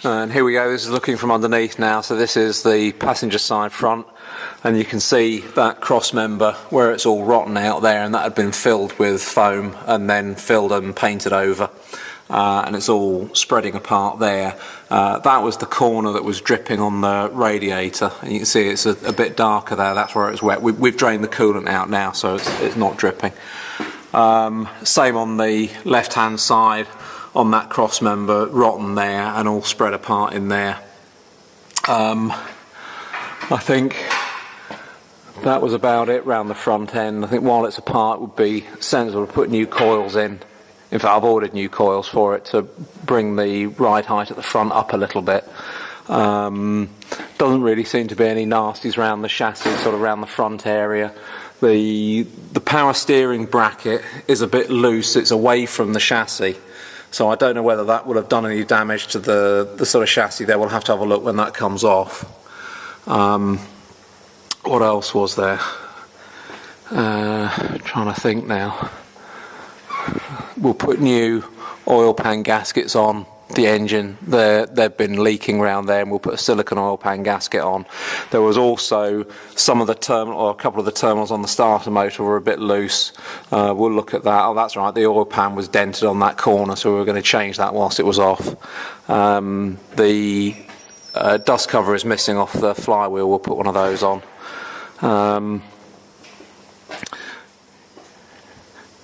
And here we go, this is looking from underneath now. So this is the passenger side front, and you can see that cross member where it's all rotten out there, and that had been filled with foam and then filled and painted over, and it's all spreading apart there. That was the corner that was dripping on the radiator, and you can see it's a bit darker there. That's where it's wet. We've drained the coolant out now, so it's not dripping. Same on the left hand side, on that cross member, rotten there and all spread apart in there. I think that was about it round the front end. I think while it's apart, it would be sensible to put new coils in. In fact, I've ordered new coils for it to bring the ride height at the front up a little bit. Doesn't really seem to be any nasties around the chassis, sort of around the front area. The power steering bracket is a bit loose, it's away from the chassis, so I don't know whether that would have done any damage to the sort of chassis there. We'll have to have a look when that comes off. What else was there? Trying to think now. We'll put new oil pan gaskets on the engine. They've been leaking around there, and we'll put a silicone oil pan gasket on. There was also some of the terminal, or a couple of the terminals on the starter motor were a bit loose. We'll look at that. Oh, that's right, the oil pan was dented on that corner, so we were going to change that whilst it was off. The dust cover is missing off the flywheel. We'll put one of those on.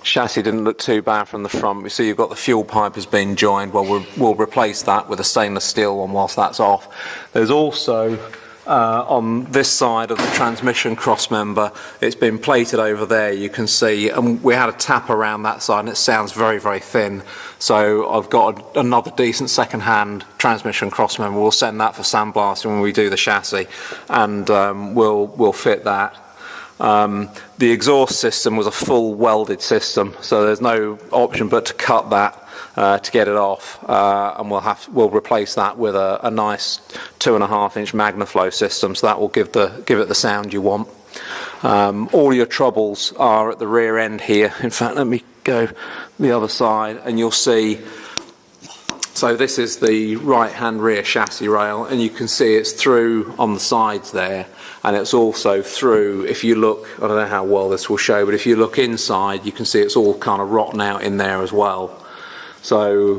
Chassis didn't look too bad from the front. We see you've got the fuel pipe has been joined. Well, we'll replace that with a stainless steel one whilst that's off. There's also on this side of the transmission cross member, it's been plated over there, you can see, and we had a tap around that side and it sounds very, very thin. So I've got another decent second-hand transmission cross member. We'll send that for sandblasting when we do the chassis, and we'll fit that. The exhaust system was a full welded system, so there's no option but to cut that to get it off, and we'll replace that with a nice 2.5-inch MagnaFlow system, so that will give it the sound you want. All your troubles are at the rear end here. In fact, let me go the other side and you'll see. So this is the right hand rear chassis rail, and you can see it's through on the sides there, and it's also through, if you look, I don't know how well this will show, but if you look inside you can see it's all kind of rotten out in there as well. So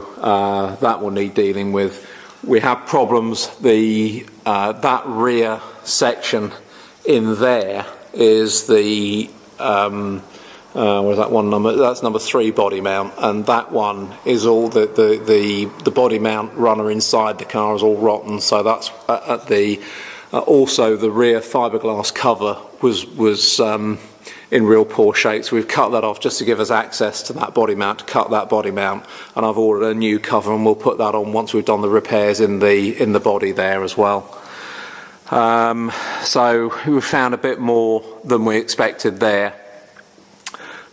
that will need dealing with. We have problems, that rear section in there is the where's that one number? That's number 3 body mount, and that one is all the body mount runner inside the car is all rotten. So that's at the also the rear fiberglass cover was in real poor shape. So we've cut that off just to give us access to that body mount, to cut that body mount, and I've ordered a new cover, and we'll put that on once we've done the repairs in the body there as well. So we found a bit more than we expected there.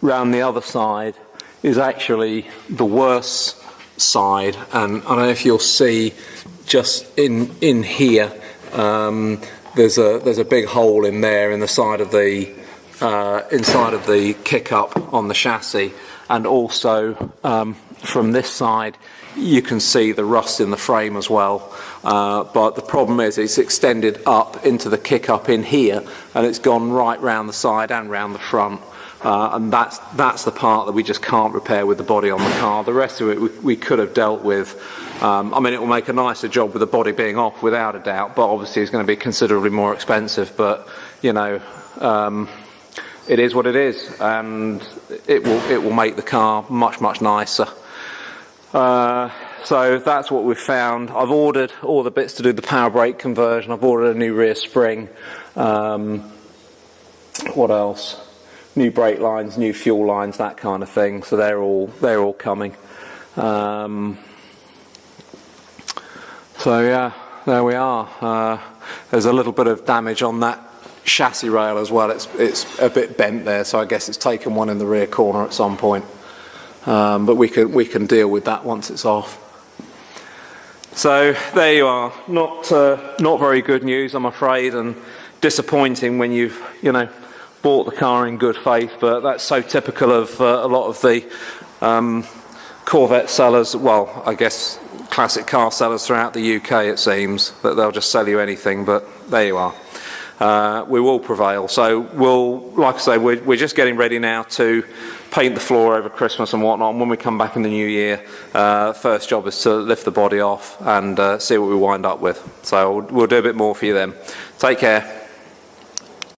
Round the other side is actually the worst side, and I don't know if you'll see just in here, there's a big hole in there in the side of the inside of the kick up on the chassis, and also from this side you can see the rust in the frame as well, but the problem is it's extended up into the kick up in here, and it's gone right round the side and round the front. And that's the part that we just can't repair with the body on the car. The rest of it we could have dealt with. I mean, it will make a nicer job with the body being off without a doubt, but obviously it's going to be considerably more expensive. But you know, it is what it is, and it will make the car much nicer. So that's what we've found. I've ordered all the bits to do the power brake conversion. I've ordered a new rear spring. What else? New brake lines, new fuel lines, that kind of thing. So they're all coming. So yeah, there we are. There's a little bit of damage on that chassis rail as well. It's a bit bent there, so I guess it's taken one in the rear corner at some point. But we can deal with that once it's off. So there you are. Not very good news, I'm afraid, and disappointing when you've bought the car in good faith, but that's so typical of a lot of the Corvette sellers. Well, I guess classic car sellers throughout the UK, it seems, that they'll just sell you anything, but there you are. We will prevail. So like I say, we're just getting ready now to paint the floor over Christmas and whatnot, and when we come back in the new year, first job is to lift the body off and see what we wind up with. So we'll do a bit more for you then. Take care.